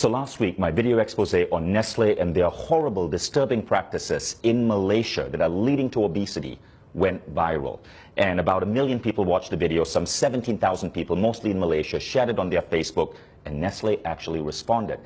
So last week, my video expose on Nestle and their horrible, disturbing practices in Malaysia that are leading to obesity went viral. And about 1 million people watched the video. Some 17,000 people, mostly in Malaysia, shared it on their Facebook, and Nestle actually responded.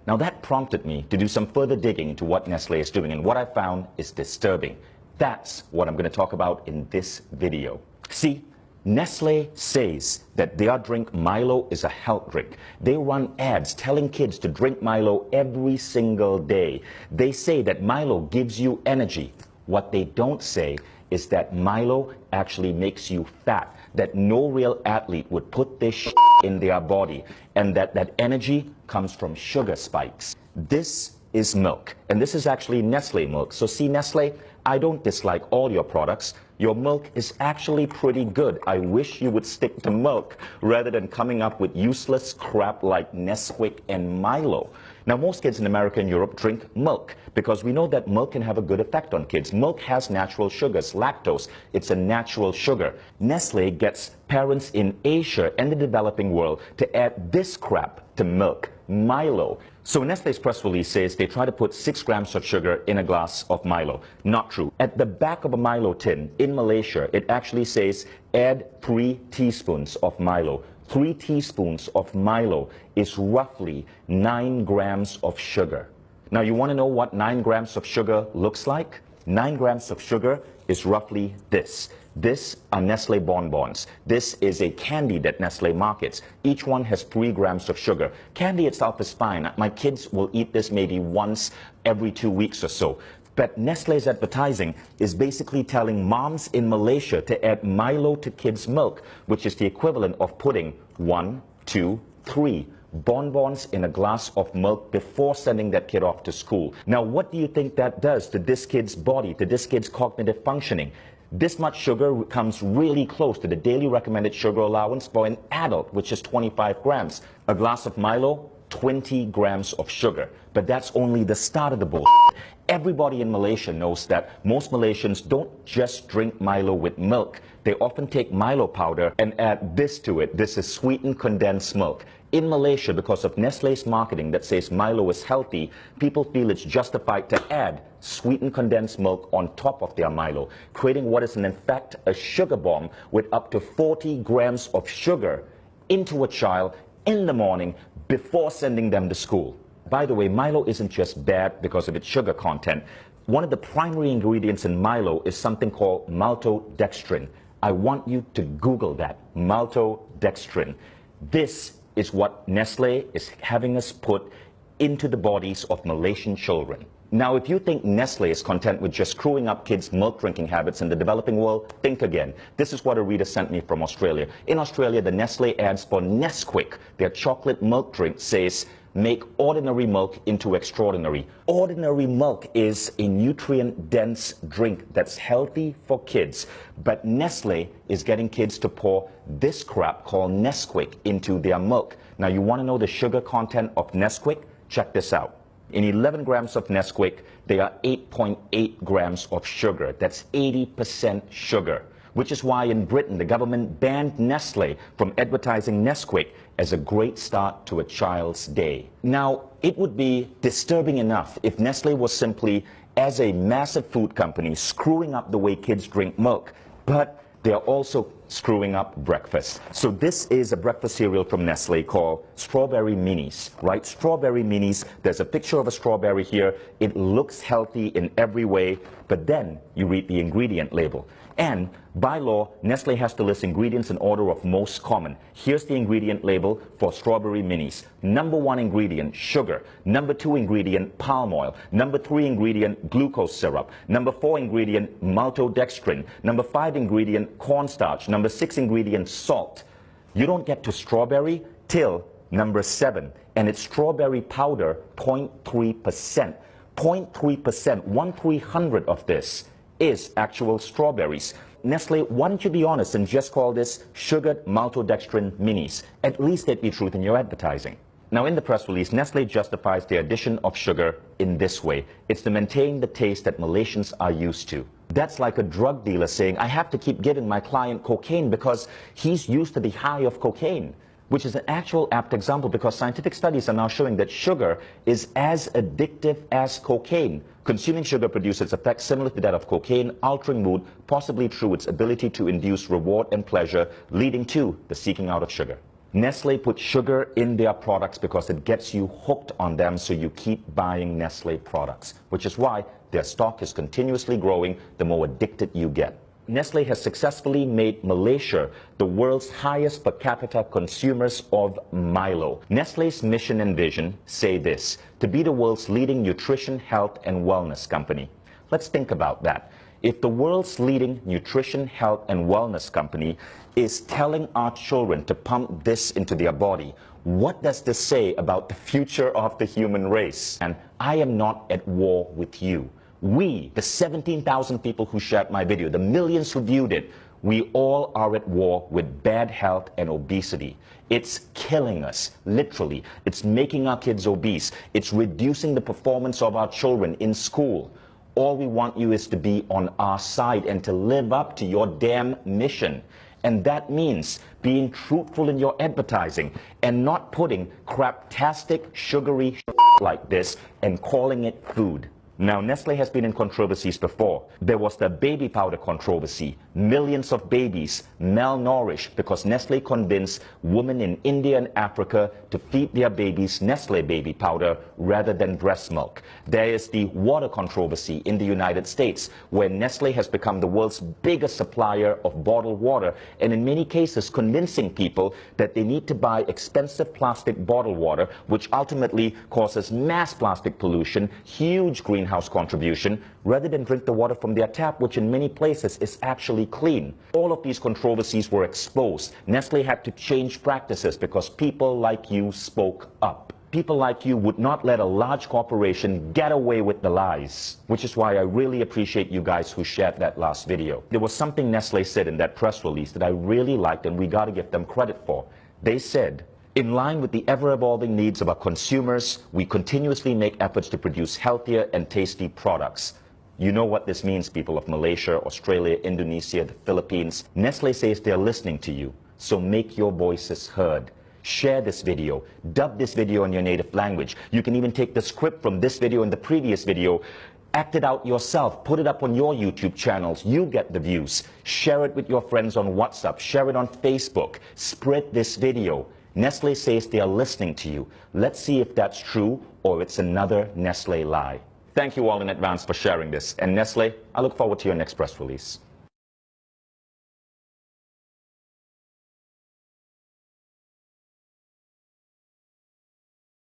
Now that prompted me to do some further digging into what Nestle is doing, and what I found is disturbing. That's what I'm going to talk about in this video. See, Nestle says that their drink Milo is a health drink. They run ads telling kids to drink Milo every single day. They say that Milo gives you energy. What they don't say is that Milo actually makes you fat, that no real athlete would put this in their body, and that energy comes from sugar spikes. This is milk, and this is actually Nestle milk. So see, Nestle, I don't dislike all your products. Your milk is actually pretty good. I wish you would stick to milk rather than coming up with useless crap like Nesquik and Milo. Now, most kids in America and Europe drink milk because we know that milk can have a good effect on kids. Milk has natural sugars, lactose. It's a natural sugar. Nestle gets parents in Asia and the developing world to add this crap to milk, Milo. So Nestle's press release says they try to put 6 grams of sugar in a glass of Milo. Not true. At the back of a Milo tin in Malaysia, it actually says add 3 teaspoons of Milo. 3 teaspoons of Milo is roughly 9 grams of sugar. Now you want to know what 9 grams of sugar looks like? 9 grams of sugar is roughly this. This are Nestle bonbons. This is a candy that Nestle markets. Each one has 3 grams of sugar. Candy itself is fine. My kids will eat this maybe once every 2 weeks or so. But Nestle's advertising is basically telling moms in Malaysia to add Milo to kids' milk, which is the equivalent of putting 1, 2, 3 bonbons in a glass of milk before sending that kid off to school. Now, what do you think that does to this kid's body, to this kid's cognitive functioning? This much sugar comes really close to the daily recommended sugar allowance for an adult, which is 25 grams. A glass of Milo, 20 grams of sugar. But that's only the start of the bullshit. Everybody in Malaysia knows that most Malaysians don't just drink Milo with milk. They often take Milo powder and add this to it. This is sweetened condensed milk. In Malaysia, because of Nestle's marketing that says Milo is healthy, people feel it's justified to add sweetened condensed milk on top of their Milo, creating what is in fact a sugar bomb with up to 40 grams of sugar into a child in the morning before sending them to school. By the way, Milo isn't just bad because of its sugar content. One of the primary ingredients in Milo is something called maltodextrin. I want you to Google that, maltodextrin. This is what Nestle is having us put into the bodies of Malaysian children. Now, if you think Nestle is content with just screwing up kids' milk drinking habits in the developing world, think again. This is what a reader sent me from Australia. In Australia, the Nestle ads for Nesquik, their chocolate milk drink, says, make ordinary milk into extraordinary. Ordinary milk is a nutrient-dense drink that's healthy for kids. But Nestle is getting kids to pour this crap called Nesquik into their milk. Now, you want to know the sugar content of Nesquik? Check this out. In 11 grams of Nesquik, there are 8.8 grams of sugar. That's 80% sugar. Which is why in Britain, the government banned Nestle from advertising Nesquik as a great start to a child's day. Now, it would be disturbing enough if Nestle was simply, as a massive food company, screwing up the way kids drink milk. But they're also screwing up breakfast. So this is a breakfast cereal from Nestle called Strawberry Minis, right? Strawberry Minis. There's a picture of a strawberry here. It looks healthy in every way, but then you read the ingredient label. And by law, Nestle has to list ingredients in order of most common. Here's the ingredient label for Strawberry Minis. Number 1 ingredient, sugar. Number 2 ingredient, palm oil. Number 3 ingredient, glucose syrup. Number 4 ingredient, maltodextrin. Number 5 ingredient, cornstarch. Number 6 ingredient, salt. You don't get to strawberry till number 7. And it's strawberry powder, 0.3%. 0.3%, 1/300 of this is actual strawberries. Nestle, why don't you be honest and just call this sugared maltodextrin minis? At least there'd be truth in your advertising. Now, in the press release, Nestle justifies the addition of sugar in this way. It's to maintain the taste that Malaysians are used to. That's like a drug dealer saying, I have to keep giving my client cocaine because he's used to the high of cocaine. which is an actual apt example because scientific studies are now showing that sugar is as addictive as cocaine. Consuming sugar produces effects similar to that of cocaine, altering mood, possibly through its ability to induce reward and pleasure, leading to the seeking out of sugar. Nestle puts sugar in their products because it gets you hooked on them, so you keep buying Nestle products, which is why their stock is continuously growing the more addicted you get. Nestle has successfully made Malaysia the world's highest per capita consumers of Milo. Nestle's mission and vision say this: to be the world's leading nutrition, health, and wellness company. Let's think about that. If the world's leading nutrition, health, and wellness company is telling our children to pump this into their body, what does this say about the future of the human race? And I am not at war with you. We, the 17,000 people who shared my video, the millions who viewed it, we all are at war with bad health and obesity. It's killing us, literally. It's making our kids obese. It's reducing the performance of our children in school. All we want you is to be on our side and to live up to your damn mission. And that means being truthful in your advertising and not putting craptastic, sugary like this and calling it food. Now, Nestle has been in controversies before. There was the baby powder controversy. Millions of babies malnourished because Nestle convinced women in India and Africa to feed their babies Nestle baby powder rather than breast milk. There is the water controversy in the United States, where Nestle has become the world's biggest supplier of bottled water, and in many cases convincing people that they need to buy expensive plastic bottled water, which ultimately causes mass plastic pollution, huge greenhouse contribution, rather than drink the water from their tap, which in many places is actually clean. All of these controversies were exposed. Nestle had to change practices because people like you spoke up. People like you would not let a large corporation get away with the lies, which is why I really appreciate you guys who shared that last video. There was something Nestle said in that press release that I really liked, and we got to give them credit for. They said, in line with the ever-evolving needs of our consumers, we continuously make efforts to produce healthier and tasty products. You know what this means, people of Malaysia, Australia, Indonesia, the Philippines. Nestle says they're listening to you, so make your voices heard. Share this video, dub this video in your native language. You can even take the script from this video and the previous video, act it out yourself, put it up on your YouTube channels. You get the views. Share it with your friends on WhatsApp, share it on Facebook, spread this video. Nestle says they are listening to you. Let's see if that's true or it's another Nestle lie. Thank you all in advance for sharing this. And Nestle, I look forward to your next press release.